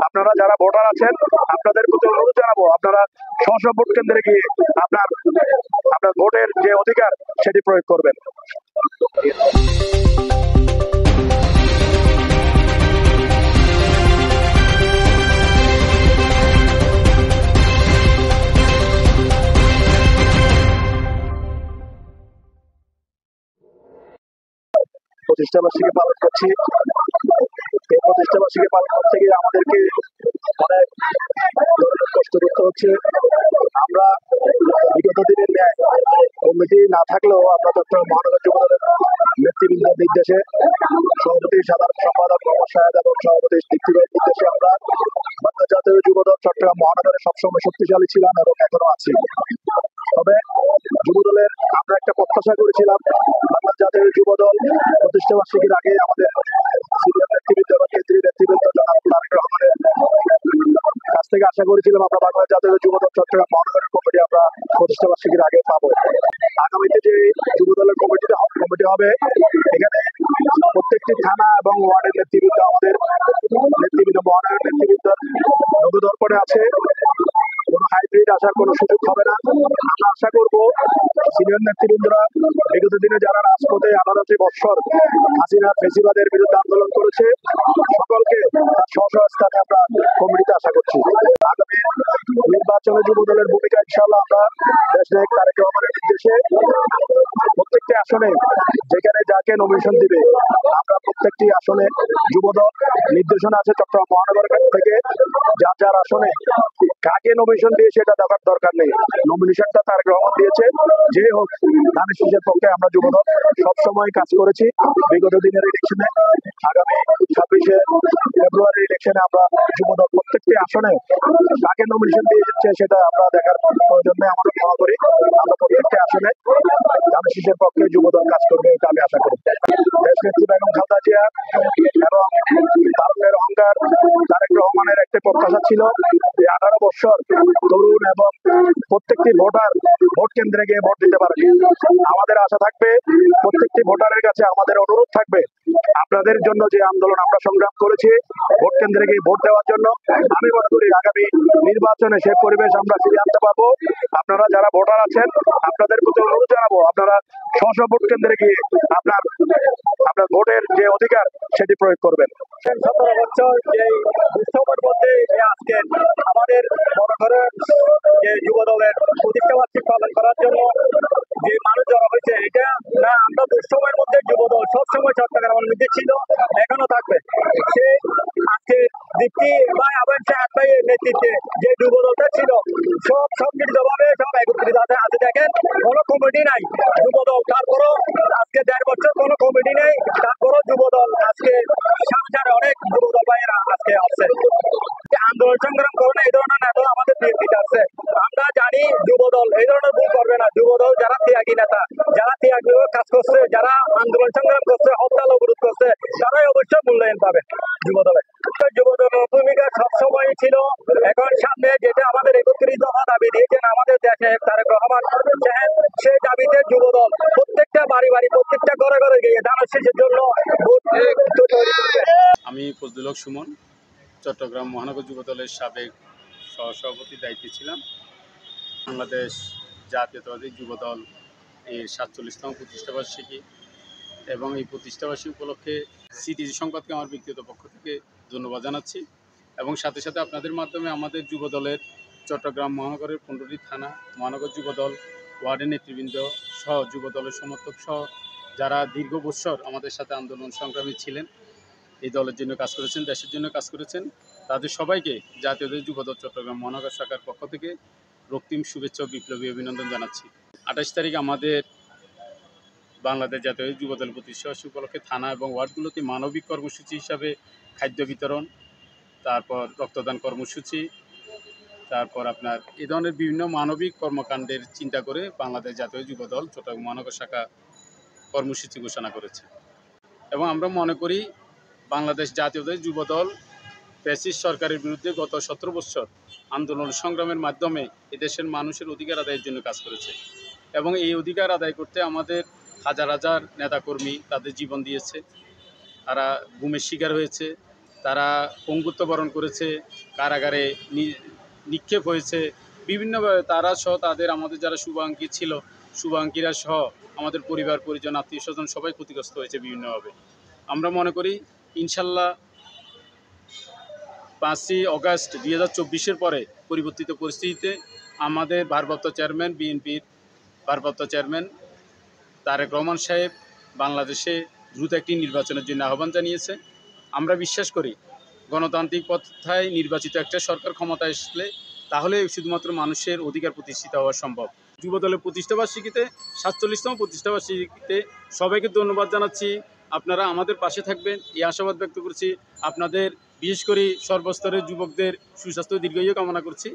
আপনারা যারা ভোটার আছেন আপনাদের প্রতি অনুরোধ জানাবো, আপনারা স্ব ভোট কেন্দ্রে গিয়ে আপনার আপনার ভোটের যে অধিকার সেটি প্রয়োগ করবেন। প্রতিষ্ঠাবার্ষিকী পালন করছি। এই প্রতিষ্ঠাবার্ষিকী পালন করতে গিয়ে আমাদেরকে অনেক কষ্ট করতে হচ্ছে। আমরা বিগত দিনের ন্যায় কমিটি না থাকলেও আমরা চট্টগ্রাম মহানগর যুবদলের নেতৃবৃন্দের নির্দেশে সভাপতি, সাধারণ সম্পাদক মোহাম্মদ শাহেদ এবং সভাপতি দীপ্তিভাইয়ের নির্দেশে আমরা বাংলাদেশ জাতীয় যুবদল চট্টগ্রাম মহানগরে সবসময় শক্তিশালী ছিলাম এবং এখনো আছি। তবে যুবদলের আমরা একটা প্রত্যাশা করেছিলাম, বাংলাদেশ জাতীয় যুবদল প্রতিষ্ঠাবার্ষিকীর আগে আমাদের সিনিয়র নেতৃবৃন্দ এবং কেন্দ্রীয় নেতৃবৃন্দ জনাব তারেক রহমানের কাছ থেকে আশা করেছিলাম আমরা বাংলাদেশ জাতীয় যুবদল চট্টগ্রাম মহানগরের কমিটি আমরা প্রতিষ্ঠাবার্ষিকীর আগে পাবো। আগামীতে যে যুবদলের কমিটি হবে, এখানে প্রত্যেকটি থানা এবং ওয়ার্ডের নেতৃবৃন্দ, আমাদের নেতৃবৃন্দ, মহানগরের নেতৃবৃন্দ নবদর্পণে আছে। কোনো হাইব্রিড আসার কোনো সুযোগ হবে না। আমরা আশা করবো সিনিয়র নেতৃবৃন্দরা বিগত দিনে যারা রাজপথে 18 বৎসর হাসিনা ফেসিবাদের বিরুদ্ধে আন্দোলন করেছে, সকলকে তার স্থানে আমরা কমিটিতে আশা করছি। আগামী নির্বাচনে যুবদলের ভূমিকা ইনশাআল্লাহ আমরা দেশনায়ক তারেক রহমানের নির্দেশে প্রত্যেকটি আসনে যেখানে যাকে নমিনেশন দিবে, আমরা প্রত্যেকটি আসনে যুবদল নির্দেশনা আছে চট্টগ্রাম মহানগর থেকে যার যার আসনে কাকে নমিনেশন দিয়েছে এটা দেখার দরকার নেই। নমিনেশনটা তারেক রহমান দিয়েছে, যে হোক ধানের শীষের পক্ষে আমরা যুবদল সবসময় কাজ করেছি। বিগত দিনের ইলেকশনে, আগামী 26শে ফেব্রুয়ারি ইলেকশনে আমরা যুবদল প্রত্যেকটি আসনে কাকে নমিনেশন দিয়েছে সেটা আমরা দেখার প্রয়োজন নেই। আমরা মনে করি আমরা প্রত্যেকটি আসনে ধানের শীষের পক্ষে যুবদল কাজ করবে, এটা আমি আশা করি। দেশনেত্রী বেগম খালেদা জিয়া এবং তারুণ্যের অহংকার তারেক রহমানের একটা প্রত্যাশা ছিল 18 বৎসর তরুণ এবং প্রত্যেকটি ভোটার ভোট কেন্দ্রে গিয়ে ভোট দিতে পারে। আমাদের আশা থাকবে, প্রত্যেকটি ভোটারের কাছে আমাদের অনুরোধ থাকবে, আপনাদের জন্য যে আন্দোলন আমরা সংগ্রাম করেছি ভোট কেন্দ্রে গিয়ে ভোট দেওয়ার জন্য, আমি মনে করি আগামী নির্বাচনে সে পরিবেশ আমরা ফিরিয়ে আনতে পারবো। আপনারা যারা ভোটার আছেন আপনাদের প্রতি অনুরোধ জানাবো, আপনারা স্ব ভোট কেন্দ্রে গিয়ে আপনার ভোটের যে অধিকার সেটি প্রয়োগ করবেন। 17 বছর এই উৎসবের মধ্যে আজকে আমাদের মনে করেন যে যুবদলের প্রতিষ্ঠাবার্ষিকী পালন করার জন্য যে মানুষ জড়ো হয়েছে, এটা না আমরা দুঃসময়ের মধ্যে যুবদল সবসময় চট্টগ্রামের মধ্যে ছিল, এখনো থাকবে। সে আজকে দীপ্তি ভাই আবেন শাহেদ ভাইয়ের নেতৃত্বে যে যুবদলটা ছিল সব সম্মিলিতভাবে সব একত্রিত আছে। দেখেন কোনো কমিটি নাই যুবদল, তারপরও আজকে 1.5 বছর কোনো কমিটি নেই, তারপরও যুবদল আজকে সামনে অনেক যুবদল ভাইয়েরা আজকে আসছে। আন্দোলন সংগ্রাম করুন, এই ধরনের নেতা আমাদের বিএনপিতে আছে। আমরা জানি যুবদল এই ধরনের ভুল করবে না। যুবদল যারা ত্যাগী নেতা, যারা ত্যাগী কাজ করছে, যারা আন্দোলন সংগ্রাম করছে, হরতাল অবরোধ করছে, তারাই অবশ্যই মূল্যায়ন পাবে যুবদলের। যুবদলের ভূমিকা সবসময় ছিল। এখন সামনে যেটা আমাদের 31 দফা দাবি দিয়েছেন আমাদের দেশে তারেক রহমান সাহেব, সেই দাবিতে যুবদল প্রত্যেকটা বাড়ি প্রত্যেকটা ঘরে ঘরে গিয়ে ধানের শীষের জন্য ভোট তৈরি করবে। আমি ফজলুল হক সুমন, চট্টগ্রাম মহানগর যুবদলের সাবেক সহসভাপতির দায়িত্বে ছিলাম। বাংলাদেশ জাতীয়তাবাদী যুবদল এর 47তম প্রতিষ্ঠাবার্ষিকী এবং এই প্রতিষ্ঠাবার্ষিকী উপলক্ষে সিটিজি সংবাদকে আমার ব্যক্তিগত পক্ষ থেকে ধন্যবাদ জানাচ্ছি এবং সাথে সাথে আপনাদের মাধ্যমে আমাদের যুবদলের চট্টগ্রাম মহানগরের 15টি থানা, মহানগর যুবদল, ওয়ার্ডের নেতৃবৃন্দ সহ যুবদলের সমর্থক সহ যারা দীর্ঘ বৎসর আমাদের সাথে আন্দোলন সংগ্রামী ছিলেন, এই দলের জন্য কাজ করেছেন, দেশের জন্য কাজ করেছেন, তাদের সবাইকে জাতীয় যুবদল চট্টগ্রাম মহানগর শাখার পক্ষ থেকে রক্তিম শুভেচ্ছা ও বিপ্লবী অভিনন্দন জানাচ্ছি। 28 তারিখ আমাদের বাংলাদেশ জাতীয় যুবদল প্রতিষ্ঠাবার্ষিকী উপলক্ষে থানা এবং ওয়ার্ডগুলোতে মানবিক কর্মসূচি হিসাবে খাদ্য বিতরণ, তারপর রক্তদান কর্মসূচি, তারপর আপনার এই ধরনের বিভিন্ন মানবিক কর্মকাণ্ডের চিন্তা করে বাংলাদেশ জাতীয় যুবদল চট্টগ্রাম মহানগর শাখা কর্মসূচি ঘোষণা করেছে এবং আমরা মনে করি বাংলাদেশ জাতীয় যুবদল ফ্যাসিস্ট সরকারের বিরুদ্ধে গত 17 বছর আন্দোলন সংগ্রামের মাধ্যমে এদেশের মানুষের অধিকার আদায়ের জন্য কাজ করেছে এবং এই অধিকার আদায় করতে আমাদের হাজার হাজার নেতাকর্মী তাদের জীবন দিয়েছে, তারা গুমের শিকার হয়েছে, তারা পঙ্গুত্ব বরণ করেছে, কারাগারে নিক্ষেপ হয়েছে বিভিন্নভাবে। তারা সহ আমাদের যারা শুভাকাঙ্ক্ষী ছিল, শুভাকাঙ্ক্ষীরা সহ আমাদের পরিবার পরিজন আত্মীয় স্বজন সবাই ক্ষতিগ্রস্ত হয়েছে বিভিন্নভাবে। আমরা মনে করি ইনশাল্লাহ 5ই অগাস্ট 2024-এর পরে পরিবর্তিত পরিস্থিতিতে আমাদের ভারপ্রাপ্ত চেয়ারম্যান, বিএনপির ভারপ্রাপ্ত চেয়ারম্যান তারেক রহমান সাহেব বাংলাদেশে দ্রুত একটি নির্বাচনের জন্য আহ্বান জানিয়েছে। আমরা বিশ্বাস করি গণতান্ত্রিক পন্থায় নির্বাচিত একটা সরকার ক্ষমতায় আসলে তাহলে শুধুমাত্র মানুষের অধিকার প্রতিষ্ঠিত হওয়া সম্ভব। যুবদলের প্রতিষ্ঠাবার্ষিকীতে 47তম প্রতিষ্ঠাবার্ষিকীতে সবাইকে ধন্যবাদ জানাচ্ছি। আপনারা আমাদের পাশে থাকবেন এই আশাবাদ ব্যক্ত করছি। আপনাদের বিশেষ করে সর্বস্তরের যুবকদের সুস্বাস্থ্য দীর্ঘায়ু কামনা করছি।